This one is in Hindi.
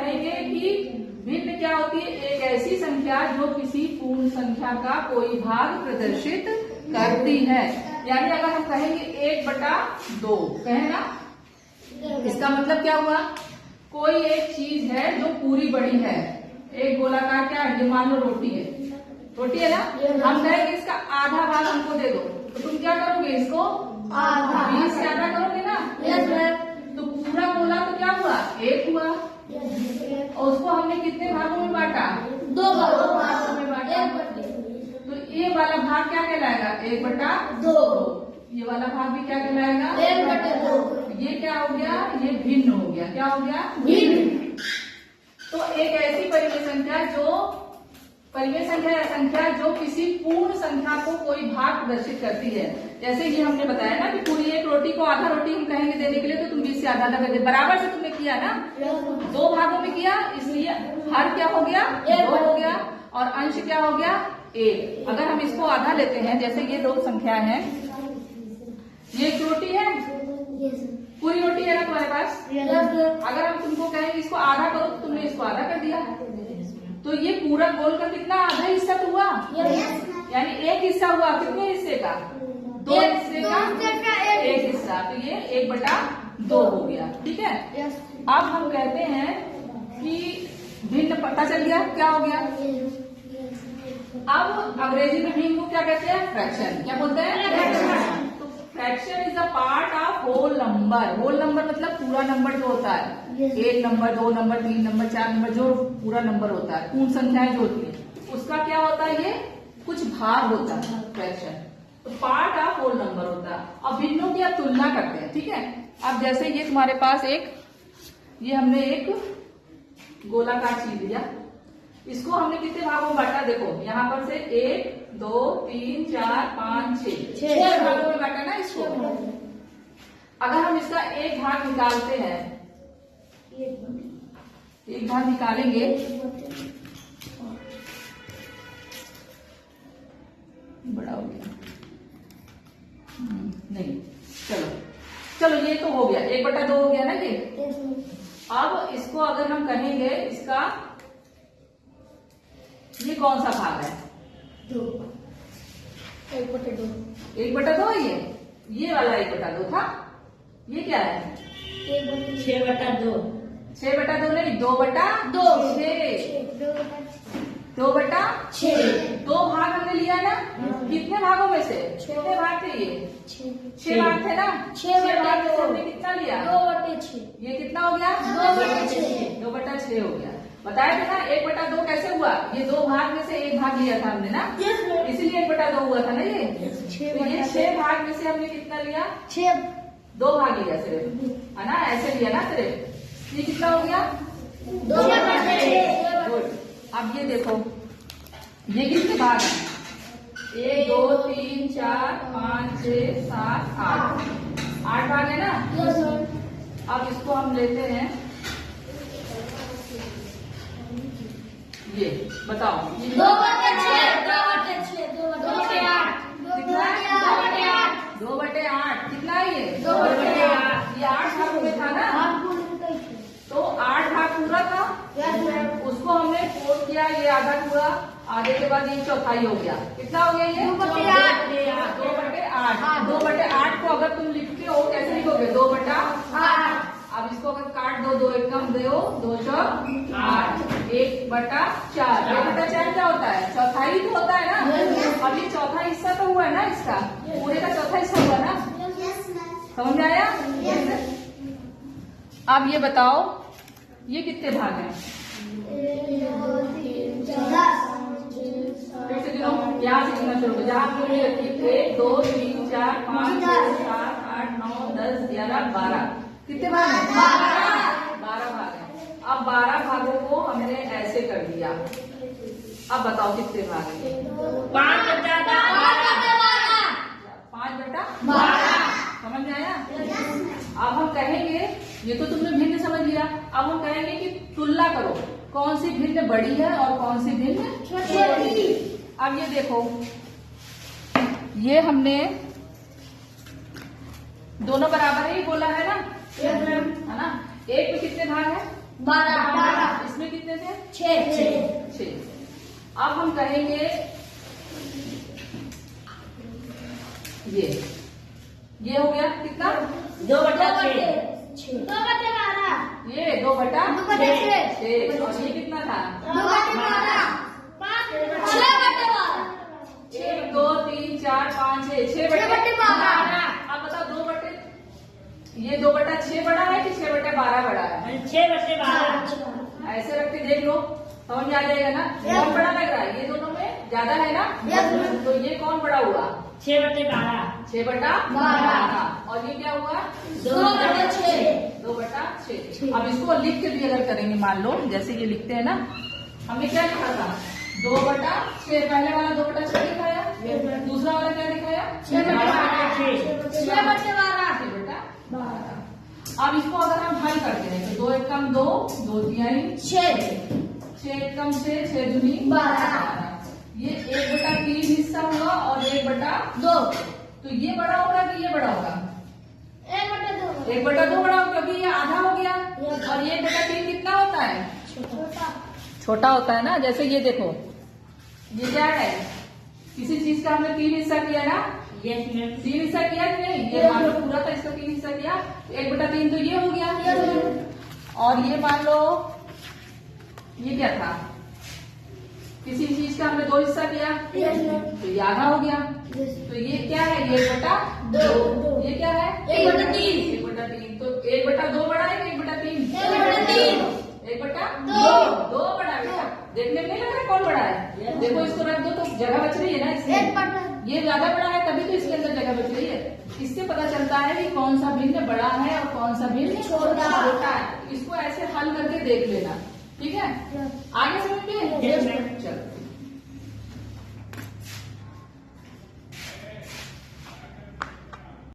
कहेंगे कि भिन्न क्या होती है? एक ऐसी संख्या जो किसी पूर्ण संख्या का कोई भाग प्रदर्शित करती है। यानी अगर हम कहेंगे 1/2 कहें ना, इसका मतलब क्या हुआ? कोई एक चीज है जो पूरी बड़ी है, एक गोलाकार क्या है? मान लो रोटी है, रोटी है ना, हम कहेंगे इसका आधा भाग हमको दे दो, तो तुम क्या करोगे? इसको आधा 20 से आधा करोगे ना। तो पूरा गोला तो क्या हुआ? 1 हुआ। और उसको हमने कितने भागों में बांटा? 2 भागों में बांटा। तो ये वाला भाग क्या कहलाएगा? 1/2। ये वाला भाग भी क्या कहलाएगा? 1/2। ये क्या हो गया? ये भिन्न हो गया। क्या हो गया? भिन्न। तो एक ऐसी परिमेय संख्या जो किसी पूर्ण संख्या को कोई भाग प्रदर्शित करती है। जैसे ये हमने बताया ना कि पूरी एक रोटी को आधा रोटी हम कहेंगे देने के लिए, तो तुम 20 से आधा कर दे। बराबर से तुमने किया ना, 2 भागों में किया, इसलिए हर क्या हो गया? 2 हो गया, और अंश क्या हो गया? 1। अगर हम इसको आधा लेते हैं, जैसे ये 2 संख्या है, ये एक रोटी है, पूरी रोटी है ना तुम्हारे पास। अगर हम तुमको कहेंगे इसको आधा करो, तो तुमने इसको आधा कर दिया, तो ये पूरा गोल का कितना? आधा हिस्सा तो हुआ। यानी एक हिस्सा हुआ। कितने हिस्से का? 2 हिस्से का 1 हिस्सा। तो ये 1/2 हो गया। ठीक है। अब हम कहते हैं कि भिन्न पता चल गया क्या हो गया। अब अंग्रेजी में भिन्न को क्या कहते हैं? फ्रैक्शन। क्या बोलते हैं? तो fraction is a part of whole number. Whole number मतलब पूरा नंबर जो होता है, 1 नंबर, 2 नंबर, 3 नंबर, 4 नंबर, जो पूरा नंबर होता है, पूर्ण संख्याएं जो होती है, उसका क्या होता है? ये कुछ भाग होता है फ्रैक्शन। तो पार्ट ऑफ होल नंबर होता है। अब भिन्नों की आप तुलना करते हैं। ठीक है। अब जैसे ये तुम्हारे पास ये हमने एक गोलाकार चीज लिया, इसको हमने कितने भागों में बांटा? देखो यहाँ पर से 1 2 3 4 5 6 भागों में बांटा ना इसको। अगर हम इसका एक भाग निकालते हैं, एक भाग निकालेंगे, बड़ा हो गया नहीं, चलो ये तो हो गया, 1/2 हो गया ना ये। अब इसको अगर हम कहेंगे इसका ये कौन सा भाग है? 1/2 है ये वाला 1/2 था। ये क्या है? 6/2 नहीं, 2/6। 2 भाग हमने लिया ना। कितने भागों में से? कितने भाग थे ये? 6 भाग थे ना। 6 भाग में से हमने कितना लिया? 2/6। ये कितना हो गया? 2/6 हो गया। बताया था ना 1/2 कैसे हुआ? ये 2 भाग में से एक भाग लिया था हमने ना, इसीलिए 1/2 हुआ था ना ये। तो ये 6 भाग में से हमने कितना लिया? 2 भाग लिया सिर्फ, है ना, ऐसे लिया ना सिर्फ। ये कितना हो गया? 2/6। अब ये देखो ये कितने भाग हैं? 1 2 3 4 5 6 7 8 भाग है ना। अब इसको हम लेते हैं, ये बताओ 2/6 कितना है? ये 2/8। ये 8 भागों में था ना, तो 8 भाग पूरा था, उसको हमने 4 किया, ये आधा पूरा, आधे के बाद ये चौथाई हो गया। कितना हो गया ये? 2/8। 2/8 को अगर तुम लिखते हो कैसे लिखोगे? 2/8। अब इसको अगर काट दो, 2 एकम 2 2 4 8, 1/4। 1/4 क्या होता है? चौथाई तो होता है ना। अब ये चौथा हिस्सा तो हुआ ना, इसका पूरे का चौथा हिस्सा हुआ ना। समझ में आया? अब ये बताओ ये कितने भाग हैं? फिर से गिनो, यहाँ से गिनना शुरू करो, जहाँ तुमने रखी 1 2 3 4 5 6 7 8 9 10 11 12। कितने भाग हैं? 12 भाग हैं। अब 12 भागों को हमने ऐसे कर दिया। अब बताओ कितने भाग हैं? 5/12। समझ में आया? अब हम कहेंगे, ये तो तुमने भिन्न समझ लिया, अब हम कहेंगे कि तुलना करो, कौन सी भिन्न बड़ी है और कौन सी भिन्न छोटी। अब ये देखो, ये हमने दोनों बराबर ही बोला है ना, है ना। एक में कितने भाग है? 12। इसमें कितने थे? 6। अब हम कहेंगे ये हो गया कितना? 2/6। ये 2/6 और ये कितना था? 1 2 3 4 5 6 अब बताओ 2/, ये 2/6 बड़ा है कि 6/12 बड़ा है? 6/12। ऐसे रख के देख लो, समझ में आ जाएगा ना कौन बड़ा लग रहा है। ये दोनों में ज्यादा है ना, तो ये कौन बड़ा हुआ? 6/12। 6/12। और ये क्या हुआ? 2/6। अब इसको लिख के भी अगर करेंगे, मान लो जैसे ये लिखते हैं ना, हमने क्या लिखा था? 2/6। पहले वाला 2/6 दिखाया, दूसरा वाला क्या दिखाया? 6/12। अब इसको अगर हम हल करते हैं तो 2 1 कम 2, 2 3 6, 6 1 कम 6, 6 दूनी 12। ये 1/3 हिस्सा हुआ और 1/2। तो ये बड़ा होगा कि ये बड़ा होगा? 1/2 बड़ा होगा, क्योंकि ये आधा हो गया। और 1/3 कितना होता है? छोटा होता है ना। जैसे ये देखो, ये क्या है? किसी चीज का हमने 3 हिस्सा किया ना, 3 हिस्सा किया कि नहीं? ये मान लो पूरा था, इसका 3 हिस्सा किया, 1/3 तो ये हो गया। और ये मान लो ये क्या था? किसी चीज का हमने 2 हिस्सा किया, तो ये आधा हो गया। तो ये क्या है? ये 1/2। ये क्या है? 1/3। तो 1/2 बड़ा है कि 1/3? 1/2 बड़ा है। देखने में नहीं लग रहा कौन बड़ा है? देखो इसको रख दो तो जगह बच रही है ना इसमें। ये ज्यादा बड़ा है तभी तो इसके अंदर जगह बच रही है। इससे पता चलता है कि कौन सा भिन्न बड़ा है और कौन सा भिन्न छोटा है। इसको ऐसे हल करके देख लेना, ठीक है? आगे समझ में? चलो।